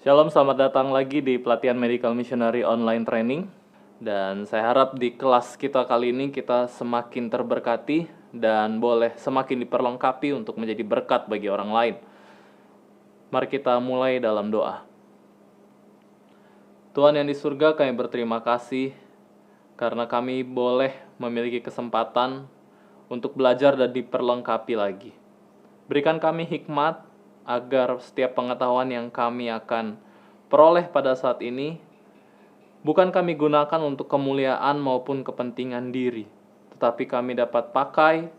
Shalom, selamat datang lagi di pelatihan Medical Missionary Online Training. Dan saya harap di kelas kita kali ini kita semakin terberkati dan boleh semakin diperlengkapi untuk menjadi berkat bagi orang lain. Mari kita mulai dalam doa. Tuhan yang di surga, kami berterima kasih karena kami boleh memiliki kesempatan untuk belajar dan diperlengkapi lagi. Berikan kami hikmat agar setiap pengetahuan yang kami akan peroleh pada saat ini bukan kami gunakan untuk kemuliaan maupun kepentingan diri, tetapi kami dapat pakai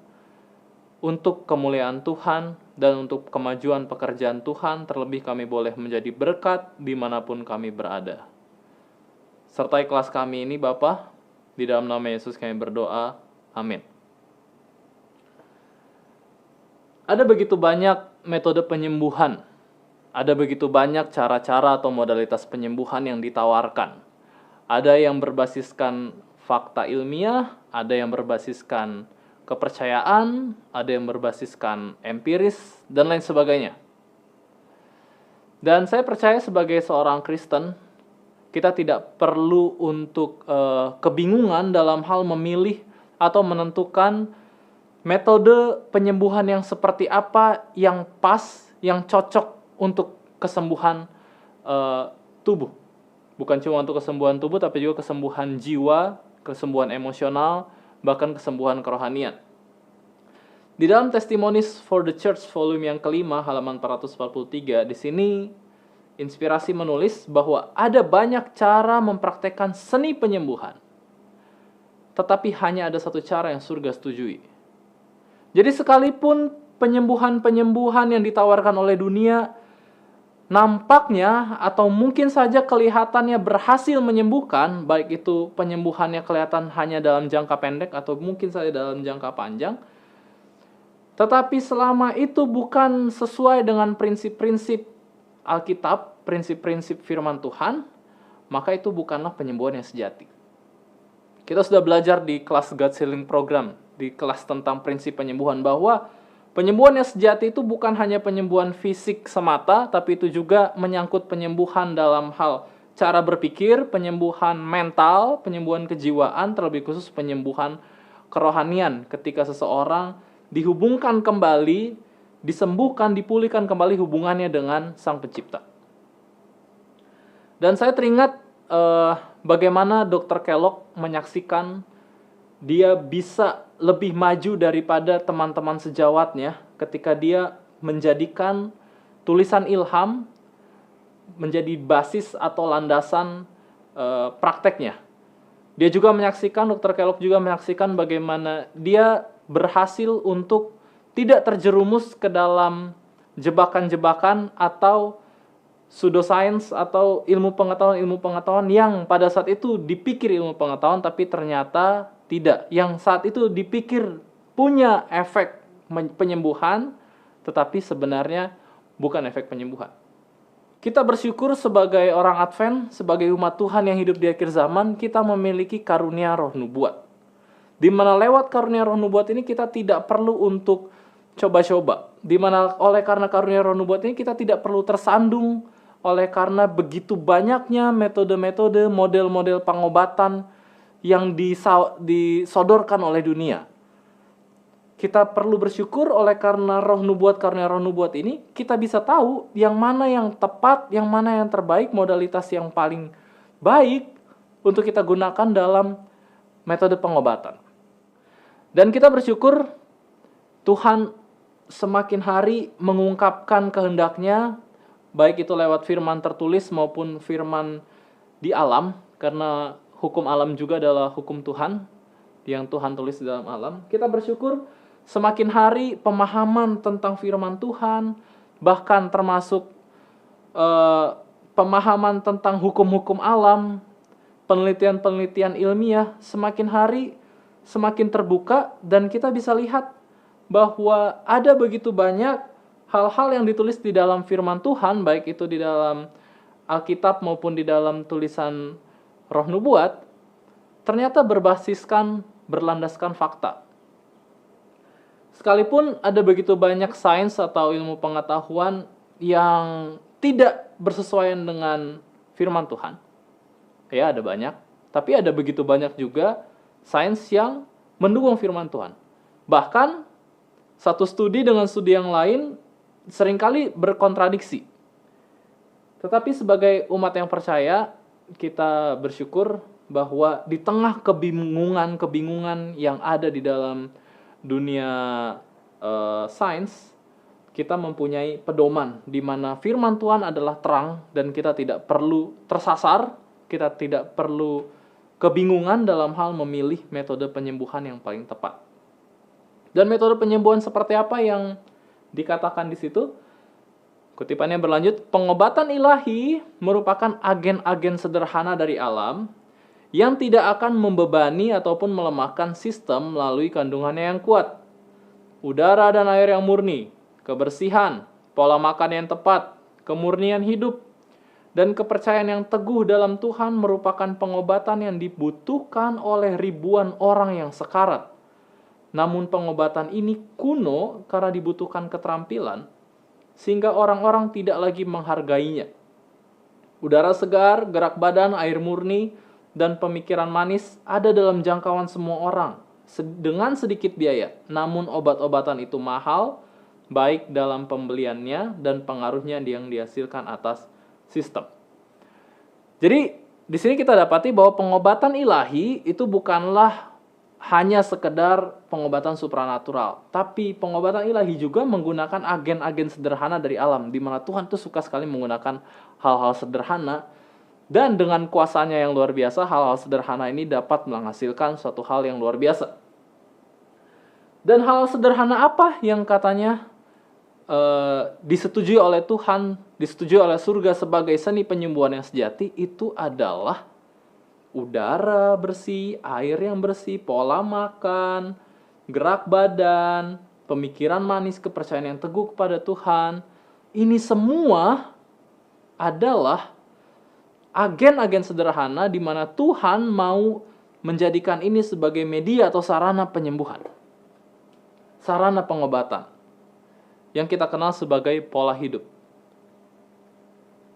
untuk kemuliaan Tuhan dan untuk kemajuan pekerjaan Tuhan. Terlebih kami boleh menjadi berkat dimanapun kami berada. Sertai kelas kami ini Bapa, di dalam nama Yesus kami berdoa, amin. Ada begitu banyak metode penyembuhan. Ada begitu banyak cara-cara atau modalitas penyembuhan yang ditawarkan. Ada yang berbasiskan fakta ilmiah, ada yang berbasiskan kepercayaan, ada yang berbasiskan empiris, dan lain sebagainya. Dan saya percaya sebagai seorang Kristen, kita tidak perlu untuk kebingungan dalam hal memilih atau menentukan metode penyembuhan yang seperti apa yang pas, yang cocok untuk kesembuhan tubuh. Bukan cuma untuk kesembuhan tubuh, tapi juga kesembuhan jiwa, kesembuhan emosional, bahkan kesembuhan kerohanian. Di dalam Testimonies for the Church volume yang kelima, halaman 443, di sini Inspirasi menulis bahwa ada banyak cara mempraktekkan seni penyembuhan, tetapi hanya ada satu cara yang surga setujui. Jadi sekalipun penyembuhan-penyembuhan yang ditawarkan oleh dunia nampaknya atau mungkin saja kelihatannya berhasil menyembuhkan, baik itu penyembuhannya kelihatan hanya dalam jangka pendek atau mungkin saja dalam jangka panjang, tetapi selama itu bukan sesuai dengan prinsip-prinsip Alkitab, prinsip-prinsip firman Tuhan, maka itu bukanlah penyembuhan yang sejati. Kita sudah belajar di kelas God Healing Program, di kelas tentang prinsip penyembuhan, bahwa penyembuhan yang sejati itu bukan hanya penyembuhan fisik semata, tapi itu juga menyangkut penyembuhan dalam hal cara berpikir, penyembuhan mental, penyembuhan kejiwaan, terlebih khusus penyembuhan kerohanian ketika seseorang dihubungkan kembali, disembuhkan, dipulihkan kembali hubungannya dengan Sang Pencipta. Dan saya teringat bagaimana Dr. Kellogg menyaksikan dia bisa lebih maju daripada teman-teman sejawatnya ketika dia menjadikan tulisan ilham menjadi basis atau landasan prakteknya. Dia juga menyaksikan, Dr. Kellogg juga menyaksikan bagaimana dia berhasil untuk tidak terjerumus ke dalam jebakan-jebakan atau pseudoscience atau ilmu pengetahuan yang pada saat itu dipikir ilmu pengetahuan tapi ternyata tidak. Yang saat itu dipikir punya efek penyembuhan tetapi sebenarnya bukan efek penyembuhan. Kita bersyukur sebagai orang Advent, sebagai umat Tuhan yang hidup di akhir zaman, kita memiliki karunia roh nubuat. Di mana lewat karunia roh nubuat ini kita tidak perlu untuk coba-coba. Di mana oleh karena karunia roh nubuat ini kita tidak perlu tersandung oleh karena begitu banyaknya metode-metode, model-model pengobatan yang disodorkan oleh dunia. Kita perlu bersyukur oleh karena karunia roh nubuat ini, kita bisa tahu yang mana yang tepat, yang mana yang terbaik, modalitas yang paling baik untuk kita gunakan dalam metode pengobatan. Dan kita bersyukur Tuhan semakin hari mengungkapkan kehendaknya, baik itu lewat firman tertulis maupun firman di alam, karena hukum alam juga adalah hukum Tuhan, yang Tuhan tulis di dalam alam. Kita bersyukur semakin hari pemahaman tentang firman Tuhan, bahkan termasuk pemahaman tentang hukum-hukum alam, penelitian-penelitian ilmiah, semakin hari semakin terbuka, dan kita bisa lihat bahwa ada begitu banyak hal-hal yang ditulis di dalam firman Tuhan, baik itu di dalam Alkitab maupun di dalam tulisan roh nubuat, ternyata berlandaskan fakta. Sekalipun ada begitu banyak sains atau ilmu pengetahuan yang tidak bersesuaian dengan firman Tuhan. Ya, ada banyak. Tapi ada begitu banyak juga sains yang mendukung firman Tuhan. Bahkan, satu studi dengan studi yang lain seringkali berkontradiksi. Tetapi sebagai umat yang percaya, kita bersyukur bahwa di tengah kebingungan yang ada di dalam dunia sains, kita mempunyai pedoman di mana firman Tuhan adalah terang dan kita tidak perlu tersasar, kita tidak perlu kebingungan dalam hal memilih metode penyembuhan yang paling tepat. Dan metode penyembuhan seperti apa yang dikatakan di situ? Kutipannya berlanjut, pengobatan ilahi merupakan agen-agen sederhana dari alam yang tidak akan membebani ataupun melemahkan sistem melalui kandungannya yang kuat. Udara dan air yang murni, kebersihan, pola makan yang tepat, kemurnian hidup, dan kepercayaan yang teguh dalam Tuhan merupakan pengobatan yang dibutuhkan oleh ribuan orang yang sekarat. Namun pengobatan ini kuno karena dibutuhkan keterampilan, sehingga orang-orang tidak lagi menghargainya. Udara segar, gerak badan, air murni, dan pemikiran manis ada dalam jangkauan semua orang dengan sedikit biaya. Namun obat-obatan itu mahal, baik dalam pembeliannya dan pengaruhnya yang dihasilkan atas sistem. Jadi di sini kita dapati bahwa pengobatan ilahi itu bukanlah hanya sekedar pengobatan supranatural, tapi pengobatan ilahi juga menggunakan agen-agen sederhana dari alam, di mana Tuhan tuh suka sekali menggunakan hal-hal sederhana, dan dengan kuasanya yang luar biasa, hal-hal sederhana ini dapat menghasilkan suatu hal yang luar biasa. Dan hal sederhana apa yang katanya disetujui oleh Tuhan, disetujui oleh surga sebagai seni penyembuhan yang sejati, itu adalah udara bersih, air yang bersih, pola makan, gerak badan, pemikiran manis, kepercayaan yang teguh kepada Tuhan. Ini semua adalah agen-agen sederhana di mana Tuhan mau menjadikan ini sebagai media atau sarana penyembuhan. Sarana pengobatan. Yang kita kenal sebagai pola hidup.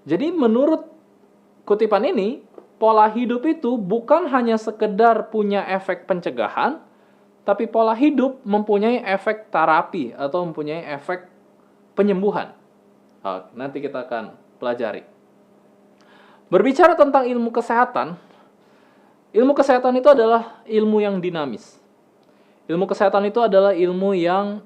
Jadi menurut kutipan ini, pola hidup itu bukan hanya sekedar punya efek pencegahan, tapi pola hidup mempunyai efek terapi atau mempunyai efek penyembuhan. Nanti kita akan pelajari. Berbicara tentang ilmu kesehatan itu adalah ilmu yang dinamis. Ilmu kesehatan itu adalah ilmu yang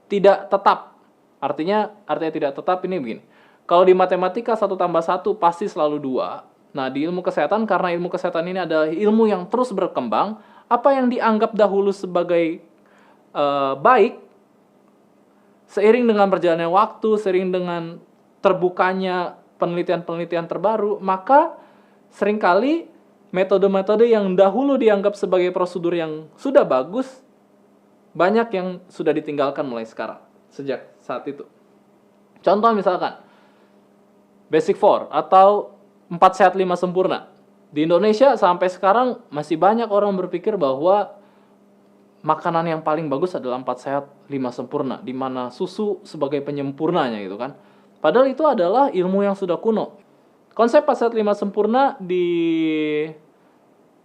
tidak tetap. Artinya tidak tetap ini begini. Kalau di matematika 1 tambah 1 pasti selalu 2. Nah, di ilmu kesehatan, karena ilmu kesehatan ini adalah ilmu yang terus berkembang, apa yang dianggap dahulu sebagai baik, seiring dengan berjalannya waktu, seiring dengan terbukanya penelitian-penelitian terbaru, maka seringkali metode-metode yang dahulu dianggap sebagai prosedur yang sudah bagus, banyak yang sudah ditinggalkan mulai sekarang, sejak saat itu. Contoh misalkan, Basic 4 atau 4 sehat 5 sempurna. Di Indonesia sampai sekarang masih banyak orang berpikir bahwa makanan yang paling bagus adalah 4 sehat 5 sempurna, di mana susu sebagai penyempurnanya gitu kan. Padahal itu adalah ilmu yang sudah kuno. Konsep 4 sehat 5 sempurna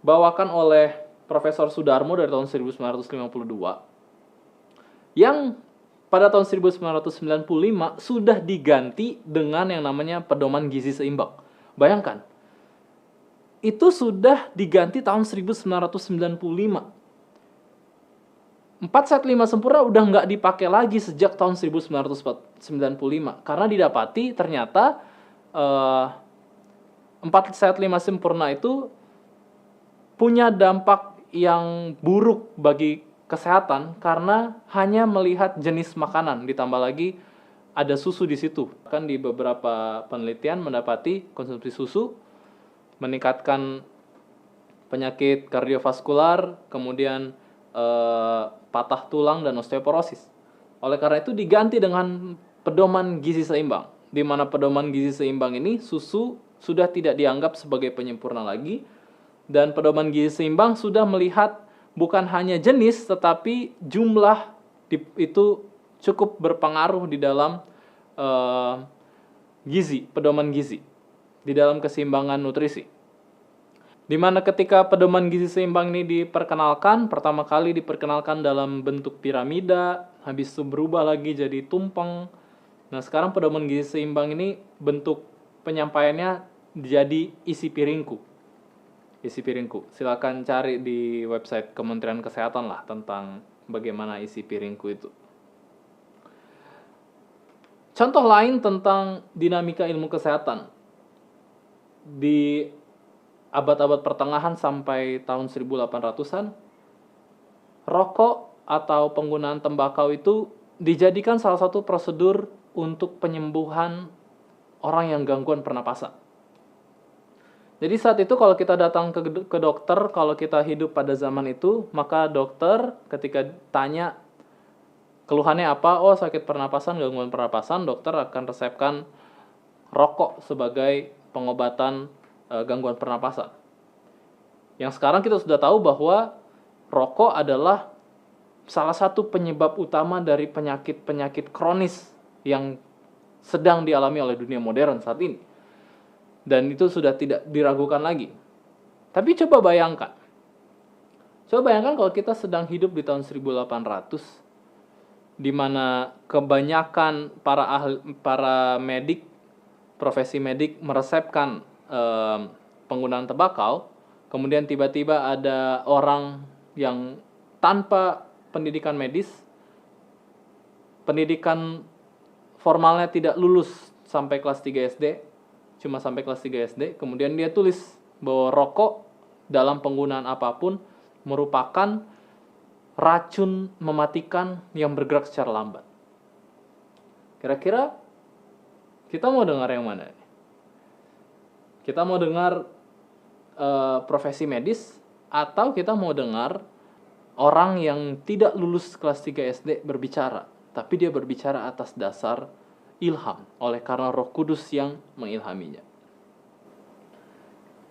dibawakan oleh Profesor Sudarmo dari tahun 1952. Yang pada tahun 1995 sudah diganti dengan yang namanya pedoman gizi seimbang. Bayangkan, itu sudah diganti tahun 1995. 4 sehat 5 sempurna udah nggak dipakai lagi sejak tahun 1995. Karena didapati ternyata 4 sehat 5 sempurna itu punya dampak yang buruk bagi kesehatan karena hanya melihat jenis makanan, ditambah lagi ada susu di situ. Kan di beberapa penelitian mendapati konsumsi susu meningkatkan penyakit kardiovaskular, kemudian patah tulang dan osteoporosis. Oleh karena itu diganti dengan pedoman gizi seimbang, di mana pedoman gizi seimbang ini susu sudah tidak dianggap sebagai penyempurna lagi, dan pedoman gizi seimbang sudah melihat bukan hanya jenis, tetapi jumlah itu cukup berpengaruh di dalam gizi, pedoman gizi di dalam keseimbangan nutrisi. Di mana ketika pedoman gizi seimbang ini diperkenalkan, pertama kali diperkenalkan dalam bentuk piramida, habis itu berubah lagi jadi tumpeng. Nah, sekarang pedoman gizi seimbang ini bentuk penyampaiannya jadi isi piringku. Isi piringku. Silakan cari di website Kementerian Kesehatan lah tentang bagaimana isi piringku itu. Contoh lain tentang dinamika ilmu kesehatan. Di abad-abad pertengahan sampai tahun 1800-an, rokok atau penggunaan tembakau itu dijadikan salah satu prosedur untuk penyembuhan orang yang gangguan pernapasan. Jadi saat itu kalau kita datang ke dokter, kalau kita hidup pada zaman itu, maka dokter ketika tanya keluhannya apa, oh sakit pernapasan, gangguan pernapasan, dokter akan resepkan rokok sebagai pengobatan gangguan pernapasan. Yang sekarang kita sudah tahu bahwa rokok adalah salah satu penyebab utama dari penyakit-penyakit kronis yang sedang dialami oleh dunia modern saat ini. Dan itu sudah tidak diragukan lagi. Tapi coba bayangkan kalau kita sedang hidup di tahun 1800, di mana kebanyakan para medik, profesi medik meresepkan penggunaan tembakau, kemudian tiba-tiba ada orang yang tanpa pendidikan medis, pendidikan formalnya tidak lulus sampai kelas 3 SD, cuma sampai kelas 3 SD, kemudian dia tulis bahwa rokok dalam penggunaan apapun merupakan racun mematikan yang bergerak secara lambat. Kira-kira kita mau dengar yang mana? Kita mau dengar profesi medis, atau kita mau dengar orang yang tidak lulus kelas 3 SD berbicara, tapi dia berbicara atas dasar ilham, oleh karena Roh Kudus yang mengilhaminya.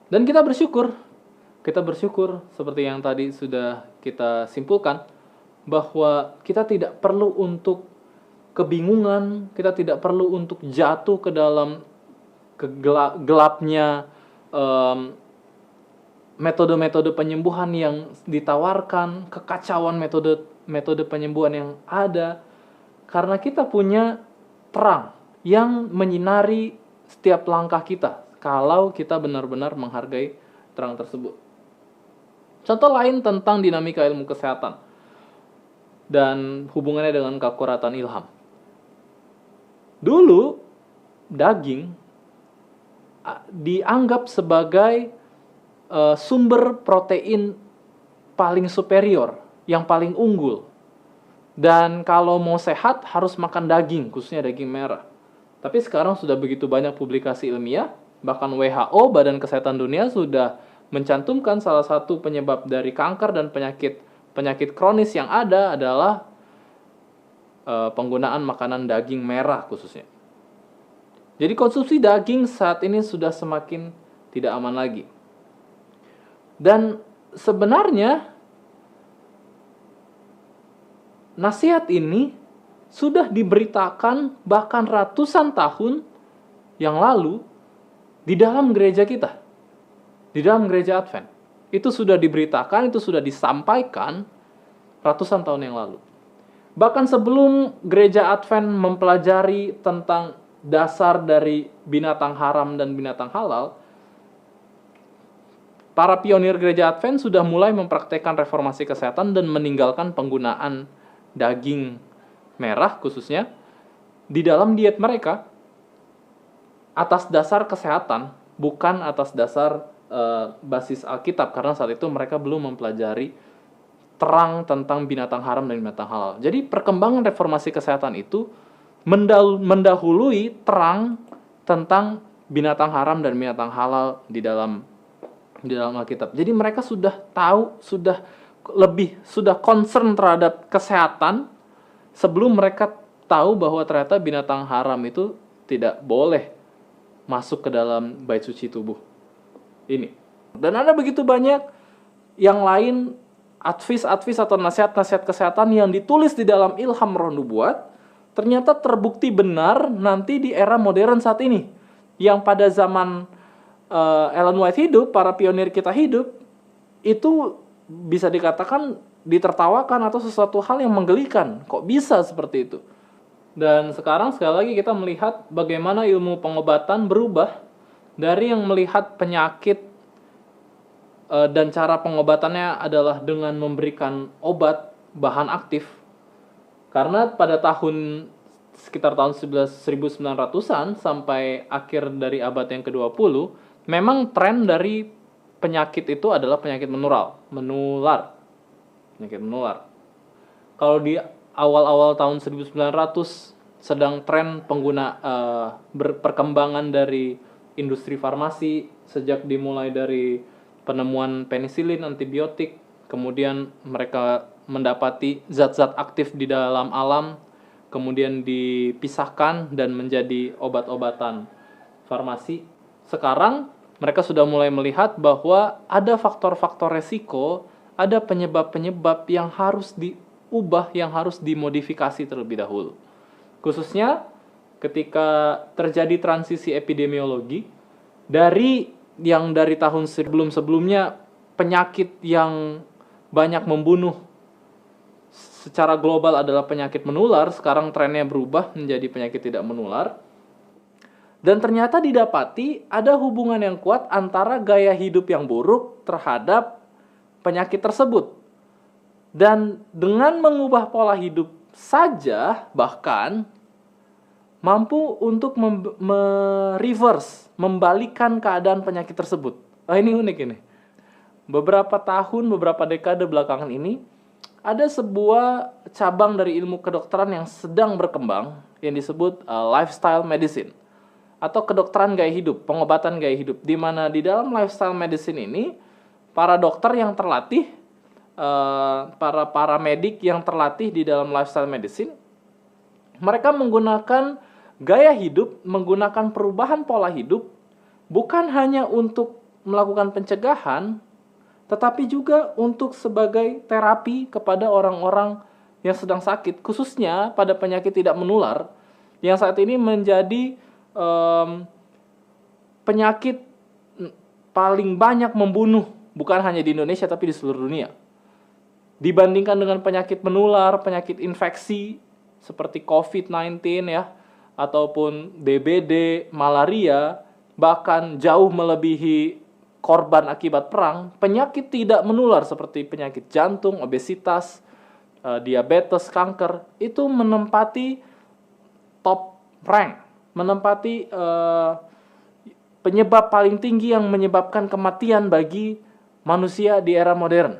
Dan kita bersyukur seperti yang tadi sudah kita simpulkan, bahwa kita tidak perlu untuk kebingungan, kita tidak perlu untuk jatuh ke dalam gelapnya metode-metode penyembuhan yang ditawarkan, kekacauan metode penyembuhan yang ada, karena kita punya terang yang menyinari setiap langkah kita kalau kita benar-benar menghargai terang tersebut. Contoh lain tentang dinamika ilmu kesehatan dan hubungannya dengan keakuratan ilham. Dulu daging dianggap sebagai sumber protein paling superior, yang paling unggul. Dan kalau mau sehat harus makan daging, khususnya daging merah. Tapi sekarang sudah begitu banyak publikasi ilmiah, bahkan WHO, Badan Kesehatan Dunia, sudah mencantumkan salah satu penyebab dari kanker dan penyakit kronis yang ada adalah penggunaan makanan daging merah khususnya. Jadi konsumsi daging saat ini sudah semakin tidak aman lagi. Dan sebenarnya nasihat ini sudah diberitakan bahkan ratusan tahun yang lalu di dalam gereja kita, di dalam gereja Advent. Itu sudah diberitakan, itu sudah disampaikan ratusan tahun yang lalu. Bahkan sebelum gereja Advent mempelajari tentang dasar dari binatang haram dan binatang halal, para pionir gereja Advent sudah mulai mempraktekkan reformasi kesehatan dan meninggalkan penggunaan daging merah khususnya di dalam diet mereka atas dasar kesehatan, bukan atas dasar basis Alkitab, karena saat itu mereka belum mempelajari terang tentang binatang haram dan binatang halal. Jadi perkembangan reformasi kesehatan itu mendahului terang tentang binatang haram dan binatang halal di dalam Alkitab. Jadi mereka sudah tahu, sudah concern terhadap kesehatan sebelum mereka tahu bahwa ternyata binatang haram itu tidak boleh masuk ke dalam bait suci tubuh ini. Dan ada begitu banyak yang lain, advis atau nasihat-nasihat kesehatan yang ditulis di dalam ilham roh nubuat, ternyata terbukti benar nanti di era modern saat ini. Yang pada zaman Ellen White hidup, para pionir kita hidup, itu bisa dikatakan ditertawakan atau sesuatu hal yang menggelikan. Kok bisa seperti itu? Dan sekarang sekali lagi kita melihat bagaimana ilmu pengobatan berubah dari yang melihat penyakit dan cara pengobatannya adalah dengan memberikan obat bahan aktif. Karena pada sekitar tahun 1900-an sampai akhir dari abad yang ke-20, memang tren dari penyakit itu adalah penyakit menular. Penyakit menular. Kalau di awal-awal tahun 1900 sedang tren perkembangan dari industri farmasi, sejak dimulai dari penemuan penisilin, antibiotik, kemudian mereka mendapati zat-zat aktif di dalam alam, kemudian dipisahkan dan menjadi obat-obatan farmasi. Sekarang mereka sudah mulai melihat bahwa ada faktor-faktor resiko, ada penyebab-penyebab yang harus diubah, yang harus dimodifikasi terlebih dahulu. Khususnya ketika terjadi transisi epidemiologi dari tahun sebelum-sebelumnya penyakit yang banyak membunuh secara global adalah penyakit menular, sekarang trennya berubah menjadi penyakit tidak menular. Dan ternyata didapati ada hubungan yang kuat antara gaya hidup yang buruk terhadap penyakit tersebut. Dan dengan mengubah pola hidup saja bahkan mampu untuk mereverse, membalikan keadaan penyakit tersebut. Ini unik ini. Beberapa dekade belakangan ini, ada sebuah cabang dari ilmu kedokteran yang sedang berkembang, yang disebut lifestyle medicine, atau kedokteran gaya hidup, pengobatan gaya hidup. Di mana di dalam lifestyle medicine ini, para dokter yang terlatih, para paramedik yang terlatih di dalam lifestyle medicine, mereka menggunakan gaya hidup, menggunakan perubahan pola hidup, bukan hanya untuk melakukan pencegahan, tetapi juga untuk sebagai terapi kepada orang-orang yang sedang sakit, khususnya pada penyakit tidak menular, yang saat ini menjadi penyakit paling banyak membunuh, bukan hanya di Indonesia, tapi di seluruh dunia. Dibandingkan dengan penyakit menular, penyakit infeksi, seperti COVID-19 ya, ataupun DBD, malaria, bahkan jauh melebihi korban akibat perang, penyakit tidak menular seperti penyakit jantung, obesitas, diabetes, kanker, itu menempati top rank, menempati penyebab paling tinggi yang menyebabkan kematian bagi manusia di era modern.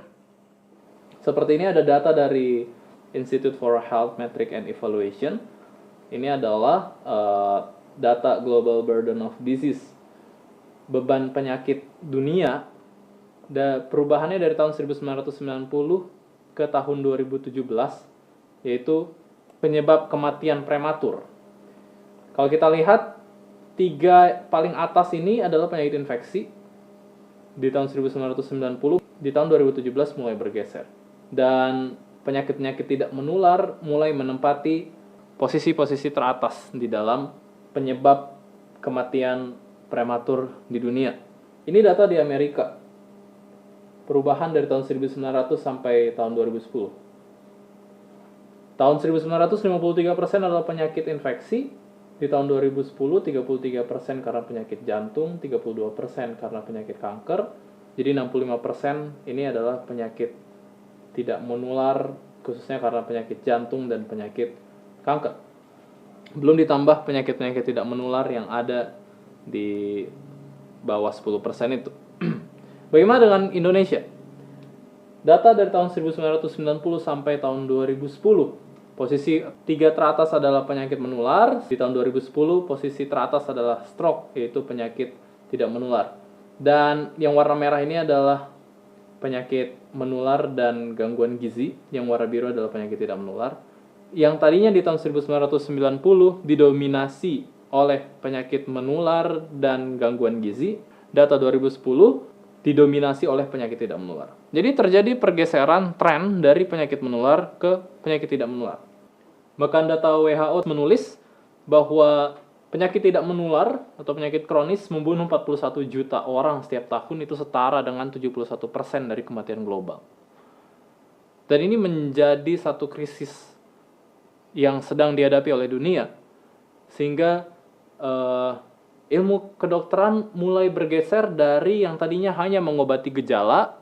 Seperti ini ada data dari Institute for Health Metric and Evaluation. Ini adalah data Global Burden of Disease, beban penyakit dunia. Perubahannya dari tahun 1990 ke tahun 2017, yaitu penyebab kematian prematur. Kalau kita lihat, 3 paling atas ini adalah penyakit infeksi di tahun 1990, di tahun 2017 mulai bergeser. Dan penyakit-penyakit tidak menular mulai menempati posisi-posisi teratas di dalam penyebab kematian prematur di dunia. Ini data di Amerika. Perubahan dari tahun 1900 sampai tahun 2010. Tahun 1953% adalah penyakit infeksi. Di tahun 2010, 33% karena penyakit jantung, 32% karena penyakit kanker. Jadi 65% ini adalah penyakit tidak menular, khususnya karena penyakit jantung dan penyakit kanker. Belum ditambah penyakit-penyakit tidak menular yang ada di bawah 10% itu. Bagaimana dengan Indonesia? Data dari tahun 1990 sampai tahun 2010. Posisi 3 teratas adalah penyakit menular. Di tahun 2010, posisi teratas adalah stroke, yaitu penyakit tidak menular. Dan yang warna merah ini adalah penyakit menular dan gangguan gizi. Yang warna biru adalah penyakit tidak menular. Yang tadinya di tahun 1990 didominasi oleh penyakit menular dan gangguan gizi, data 2010 didominasi oleh penyakit tidak menular. Jadi terjadi pergeseran tren dari penyakit menular ke penyakit tidak menular. Bahkan data WHO menulis bahwa penyakit tidak menular atau penyakit kronis membunuh 41 juta orang setiap tahun, itu setara dengan 71% dari kematian global. Dan ini menjadi satu krisis yang sedang dihadapi oleh dunia. Sehingga ilmu kedokteran mulai bergeser dari yang tadinya hanya mengobati gejala,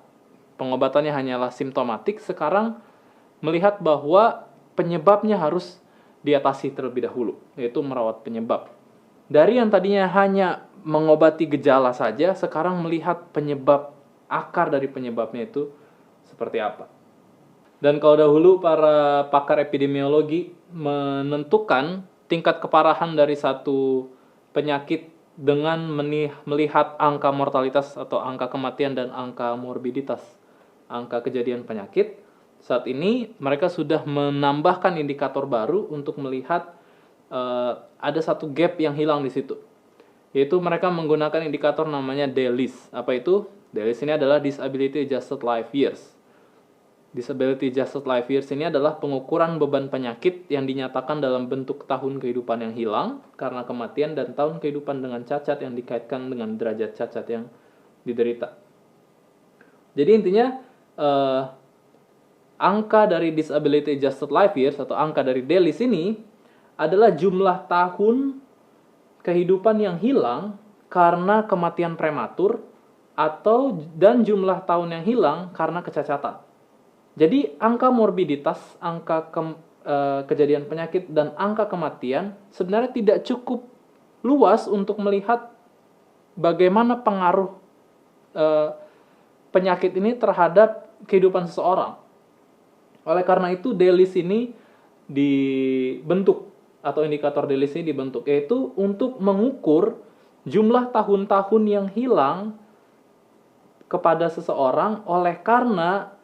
pengobatannya hanyalah simptomatik, sekarang melihat bahwa penyebabnya harus diatasi terlebih dahulu, yaitu merawat penyebab. Dari yang tadinya hanya mengobati gejala saja, sekarang melihat penyebab, akar dari penyebabnya itu seperti apa. Dan kalau dahulu para pakar epidemiologi menentukan tingkat keparahan dari satu penyakit dengan melihat angka mortalitas atau angka kematian dan angka morbiditas, angka kejadian penyakit. Saat ini mereka sudah menambahkan indikator baru untuk melihat ada satu gap yang hilang di situ. Yaitu mereka menggunakan indikator namanya DALYS. Apa itu? DALYS ini adalah Disability Adjusted Life Years. Disability Adjusted Life Years ini adalah pengukuran beban penyakit yang dinyatakan dalam bentuk tahun kehidupan yang hilang karena kematian dan tahun kehidupan dengan cacat yang dikaitkan dengan derajat cacat yang diderita. Jadi intinya angka dari Disability Adjusted Life Years atau angka dari DALYS ini adalah jumlah tahun kehidupan yang hilang karena kematian prematur dan jumlah tahun yang hilang karena kecacatan. Jadi angka morbiditas, angka kejadian penyakit, dan angka kematian sebenarnya tidak cukup luas untuk melihat bagaimana pengaruh penyakit ini terhadap kehidupan seseorang. Oleh karena itu DALYS ini dibentuk, atau indikator DALYS ini dibentuk, yaitu untuk mengukur jumlah tahun-tahun yang hilang kepada seseorang oleh karena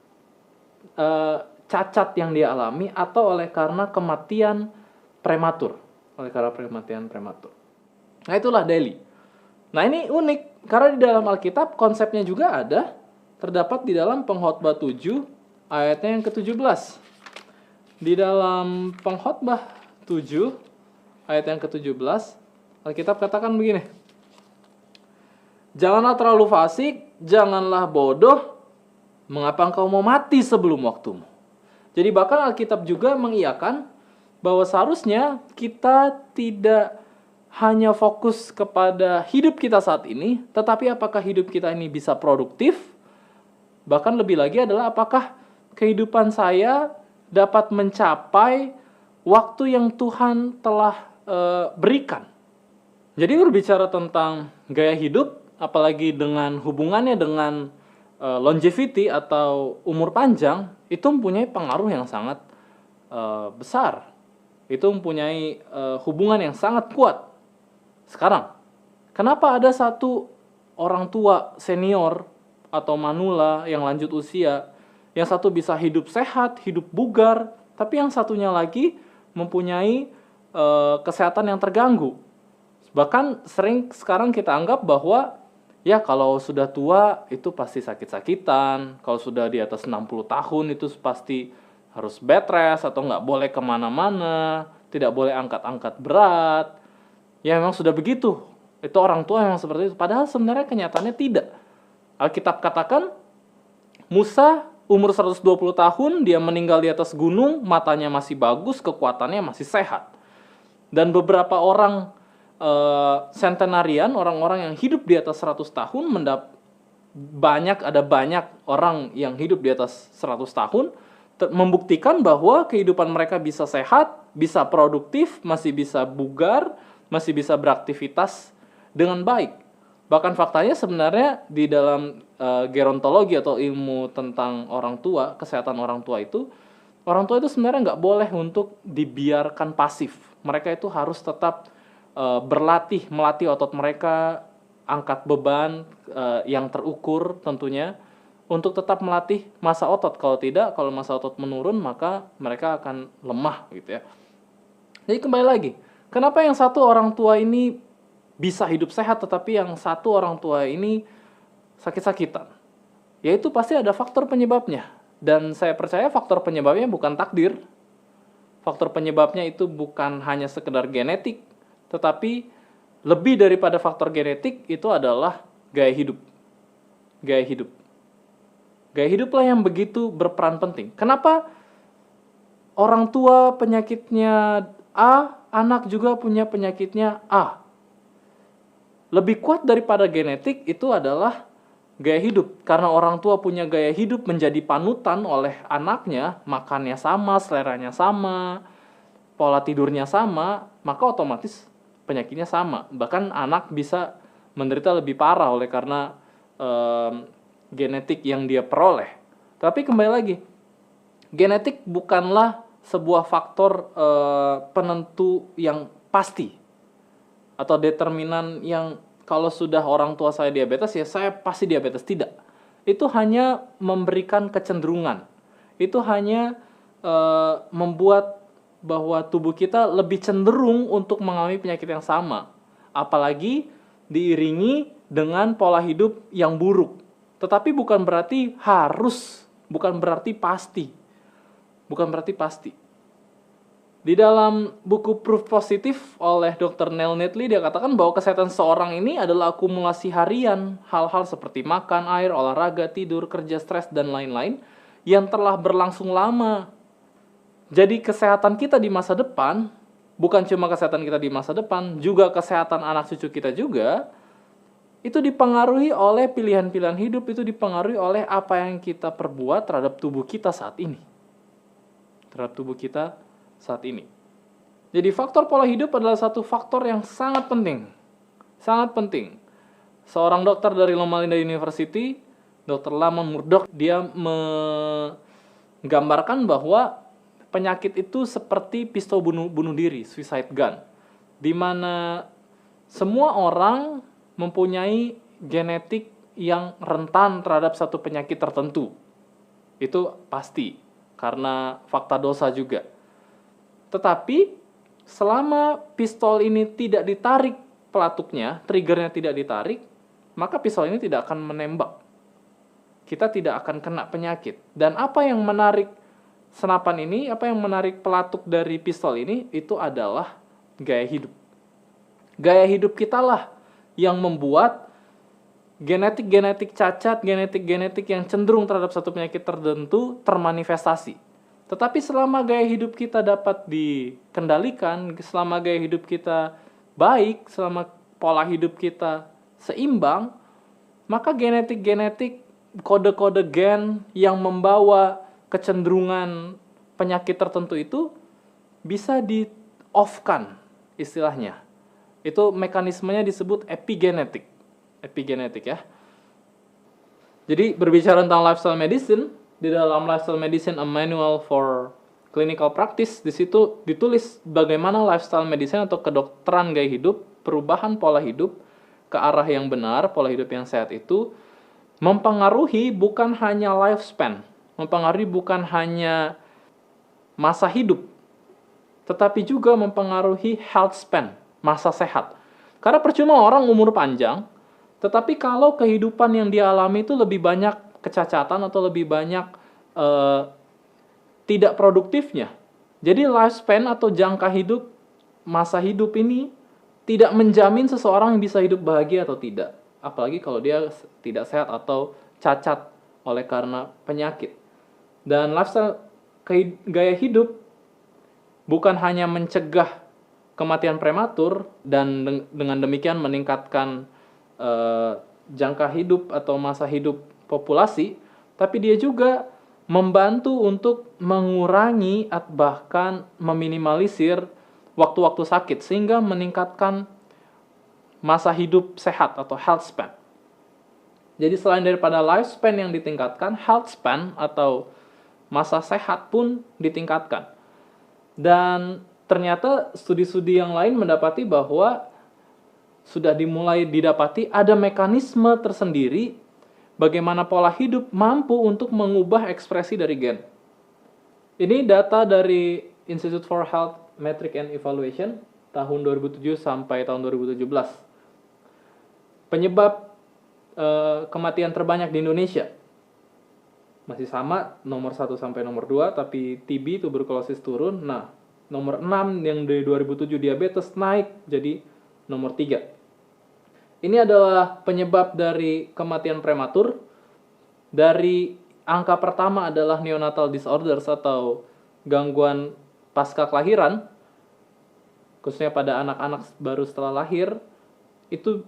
cacat yang dia alami atau oleh karena kematian prematur. Nah, itulah DALY. Nah, ini unik karena di dalam Alkitab konsepnya juga ada, terdapat di dalam Pengkhotbah 7 ayatnya yang ke-17. Di dalam Pengkhotbah 7 ayat yang ke-17, Alkitab katakan begini: "Janganlah terlalu fasik, janganlah bodoh, mengapa engkau mau mati sebelum waktumu?" Jadi bahkan Alkitab juga mengiyakan bahwa seharusnya kita tidak hanya fokus kepada hidup kita saat ini, tetapi apakah hidup kita ini bisa produktif? Bahkan lebih lagi adalah apakah kehidupan saya dapat mencapai waktu yang Tuhan telah berikan. Jadi berbicara tentang gaya hidup, apalagi dengan hubungannya dengan longevity atau umur panjang, itu mempunyai pengaruh yang sangat besar. Itu mempunyai hubungan yang sangat kuat. Sekarang, kenapa ada satu orang tua senior atau manula yang lanjut usia, yang satu bisa hidup sehat, hidup bugar, tapi yang satunya lagi mempunyai kesehatan yang terganggu? Bahkan sering sekarang kita anggap bahwa ya kalau sudah tua itu pasti sakit-sakitan, kalau sudah di atas 60 tahun itu pasti harus bed rest atau nggak boleh kemana-mana, tidak boleh angkat-angkat berat. Ya memang sudah begitu, itu orang tua yang seperti itu. Padahal sebenarnya kenyataannya tidak. Alkitab katakan Musa umur 120 tahun, dia meninggal di atas gunung, matanya masih bagus, kekuatannya masih sehat. Dan beberapa orang centenarian, orang-orang yang hidup di atas 100 tahun, ada banyak orang yang hidup di atas 100 tahun, membuktikan bahwa kehidupan mereka bisa sehat, bisa produktif, masih bisa bugar, masih bisa beraktivitas dengan baik. Bahkan faktanya sebenarnya di dalam gerontologi atau ilmu tentang orang tua, kesehatan orang tua itu sebenarnya nggak boleh untuk dibiarkan pasif. Mereka itu harus tetap melatih otot mereka, angkat beban yang terukur tentunya, untuk tetap melatih massa otot. Kalau tidak, kalau massa otot menurun, maka mereka akan lemah gitu ya. Jadi kembali lagi, kenapa yang satu orang tua ini bisa hidup sehat, tetapi yang satu orang tua ini sakit-sakitan? Yaitu pasti ada faktor penyebabnya. Dan saya percaya faktor penyebabnya bukan takdir. faktor penyebabnya itu bukan hanya sekedar genetik, tetapi lebih daripada faktor genetik itu adalah gaya hidup. Gaya hidup. Gaya hiduplah yang begitu berperan penting. Kenapa orang tua penyakitnya A, anak juga punya penyakitnya A? Lebih kuat daripada genetik itu adalah gaya hidup. Karena orang tua punya gaya hidup menjadi panutan oleh anaknya, makannya sama, seleranya sama, pola tidurnya sama, maka otomatis penyakitnya sama. Bahkan anak bisa menderita lebih parah oleh karena genetik yang dia peroleh. Tapi kembali lagi, genetik bukanlah sebuah faktor penentu yang pasti atau determinan yang kalau sudah orang tua saya diabetes ya saya pasti diabetes. Tidak. Itu hanya memberikan kecenderungan. Itu hanya membuat bahwa tubuh kita lebih cenderung untuk mengalami penyakit yang sama. Apalagi diiringi dengan pola hidup yang buruk. Tetapi bukan berarti harus, bukan berarti pasti. Bukan berarti pasti. Di dalam buku Proof Positif oleh Dr. Neil Neatley, dia katakan bahwa kesehatan seorang ini adalah akumulasi harian hal-hal seperti makan, air, olahraga, tidur, kerja, stres, dan lain-lain yang telah berlangsung lama. Jadi kesehatan kita di masa depan, bukan cuma kesehatan kita di masa depan, juga kesehatan anak cucu kita juga, itu dipengaruhi oleh pilihan-pilihan hidup, itu dipengaruhi oleh apa yang kita perbuat terhadap tubuh kita saat ini. Terhadap tubuh kita saat ini. Jadi faktor pola hidup adalah satu faktor yang sangat penting. Sangat penting. Seorang dokter dari Loma Linda University, Dr. Lamont Murdoch, dia menggambarkan bahwa penyakit itu seperti pistol bunuh diri, suicide gun, di mana semua orang mempunyai genetik yang rentan terhadap satu penyakit tertentu. Itu pasti, karena fakta dosa juga. Tetapi, selama pistol ini tidak ditarik pelatuknya, triggernya tidak ditarik, maka pistol ini tidak akan menembak. Kita tidak akan kena penyakit. Dan apa yang menarik senapan ini, apa yang menarik pelatuk dari pistol ini, itu adalah gaya hidup. Gaya hidup kita lah yang membuat genetik-genetik cacat, genetik-genetik yang cenderung terhadap satu penyakit tertentu termanifestasi. Tetapi selama gaya hidup kita dapat dikendalikan, selama gaya hidup kita baik, selama pola hidup kita seimbang, maka genetik-genetik, kode-kode gen yang membawa kecenderungan penyakit tertentu itu bisa di-off-kan istilahnya. Itu mekanismenya disebut epigenetik. Epigenetik ya. Jadi berbicara tentang lifestyle medicine, di dalam Lifestyle Medicine A Manual for Clinical Practice, di situ ditulis bagaimana lifestyle medicine atau kedokteran gaya hidup, perubahan pola hidup ke arah yang benar, pola hidup yang sehat itu mempengaruhi bukan hanya lifespan, mempengaruhi bukan hanya masa hidup, tetapi juga mempengaruhi health span, masa sehat. Karena percuma orang umur panjang, tetapi kalau kehidupan yang dia alami itu lebih banyak kecacatan atau lebih banyak tidak produktifnya. Jadi lifespan atau jangka hidup, masa hidup ini tidak menjamin seseorang yang bisa hidup bahagia atau tidak. Apalagi kalau dia tidak sehat atau cacat oleh karena penyakit. Dan lifestyle gaya hidup bukan hanya mencegah kematian prematur dan dengan demikian meningkatkan jangka hidup atau masa hidup populasi, tapi dia juga membantu untuk mengurangi bahkan meminimalisir waktu-waktu sakit sehingga meningkatkan masa hidup sehat atau health span. Jadi selain daripada lifespan yang ditingkatkan, health span atau masa sehat pun ditingkatkan. Dan ternyata studi-studi yang lain mendapati bahwa sudah dimulai didapati ada mekanisme tersendiri bagaimana pola hidup mampu untuk mengubah ekspresi dari gen. Ini data dari Institute for Health Metric and Evaluation tahun 2007 sampai tahun 2017. Penyebab kematian terbanyak di Indonesia masih sama nomor 1 sampai nomor 2, tapi TB, tuberkulosis turun. Nah, Nomor 6 yang dari 2007 diabetes naik jadi nomor 3. Ini adalah penyebab dari kematian prematur. Dari angka pertama adalah neonatal disorders atau gangguan pasca kelahiran, khususnya pada anak-anak baru setelah lahir, itu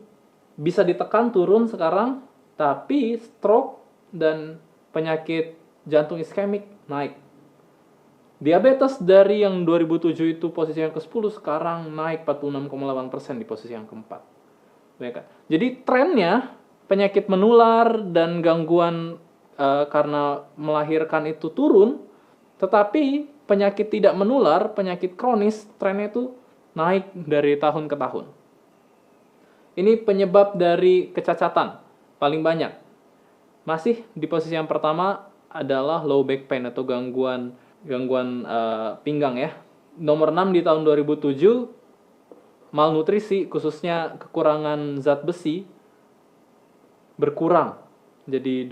bisa ditekan turun sekarang, tapi stroke dan penyakit jantung iskemik naik. Diabetes dari yang 2007 itu posisi yang ke-10, sekarang naik 46,8% di posisi yang ke-4. Jadi trennya penyakit menular dan gangguan karena melahirkan itu turun, tetapi penyakit tidak menular, penyakit kronis, trennya itu naik dari tahun ke tahun. Ini penyebab dari kecacatan paling banyak. Masih di posisi yang pertama adalah low back pain atau gangguan pinggang ya. Nomor 6 di tahun 2007, malnutrisi khususnya kekurangan zat besi berkurang. Jadi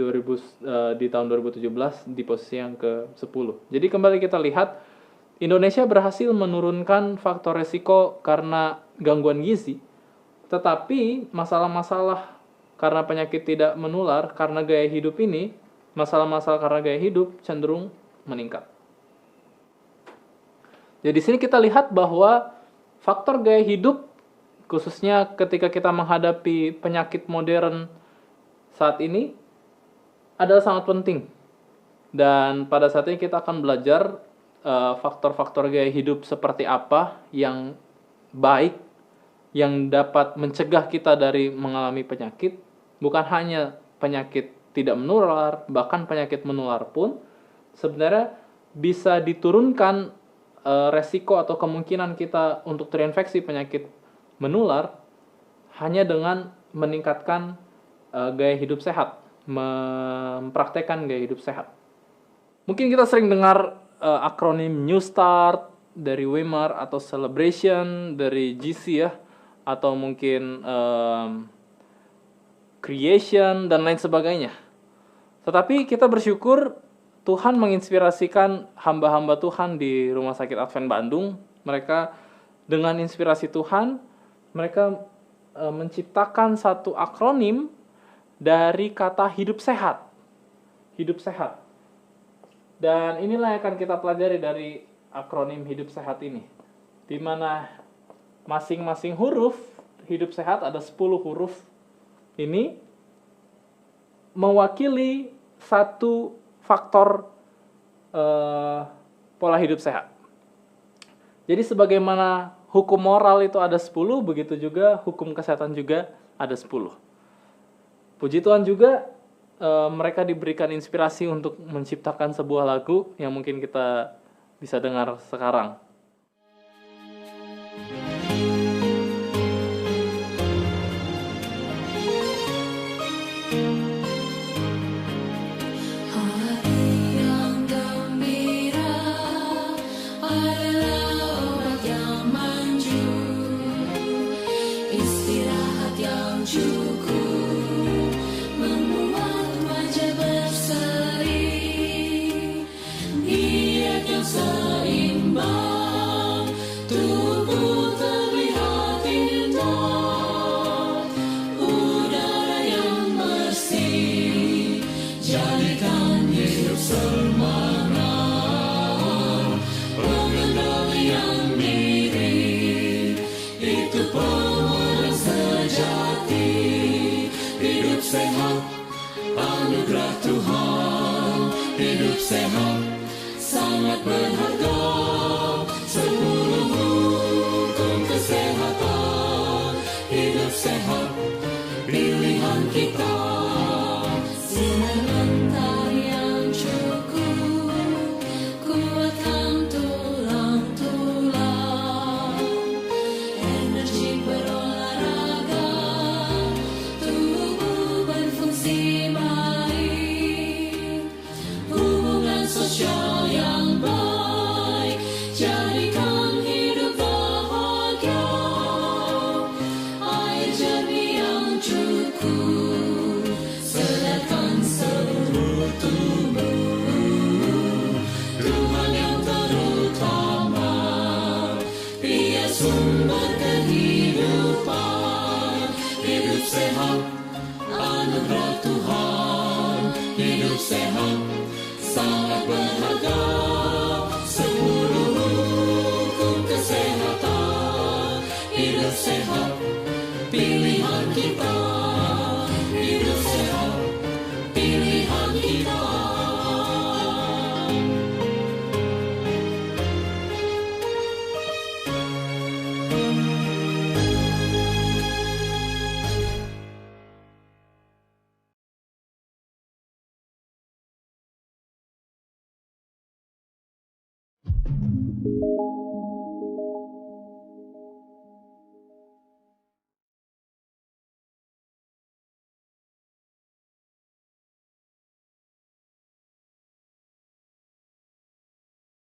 di tahun 2017 di posisi yang ke-10. Jadi kembali kita lihat, Indonesia berhasil menurunkan faktor resiko karena gangguan gizi, tetapi masalah-masalah karena penyakit tidak menular, karena gaya hidup ini, masalah-masalah karena gaya hidup cenderung meningkat. Jadi di sini kita lihat bahwa faktor gaya hidup, khususnya ketika kita menghadapi penyakit modern saat ini, adalah sangat penting. Dan pada saat ini kita akan belajar faktor-faktor gaya hidup seperti apa yang baik, yang dapat mencegah kita dari mengalami penyakit, bukan hanya penyakit tidak menular, bahkan penyakit menular pun sebenarnya bisa diturunkan resiko atau kemungkinan kita untuk terinfeksi penyakit menular hanya dengan meningkatkan gaya hidup sehat, mempraktekkan gaya hidup sehat. Mungkin kita sering dengar akronim New Start dari Weimar atau Celebration dari GC ya, atau mungkin Creation dan lain sebagainya. Tetapi kita bersyukur Tuhan menginspirasikan hamba-hamba Tuhan di Rumah Sakit Advent Bandung. Mereka dengan inspirasi Tuhan, mereka menciptakan satu akronim dari kata hidup sehat. Hidup sehat. Dan inilah yang akan kita pelajari dari akronim hidup sehat ini. Di mana masing-masing huruf hidup sehat, ada 10 huruf ini, mewakili satu faktor pola hidup sehat. Jadi sebagaimana hukum moral itu ada 10, begitu juga hukum kesehatan juga ada 10. Puji Tuhan juga mereka diberikan inspirasi untuk menciptakan sebuah lagu yang mungkin kita bisa dengar sekarang. Anugerah Tuhan, hidup sehat sangat berharga. 10 hukum kesehatan, hidup sehat pilihan kita. Sinar mentah yang cukup, kuatkan tulang-tulang, energi berolahraga, tubuh berfungsi baik, hubungan sosial yang baik, jadikan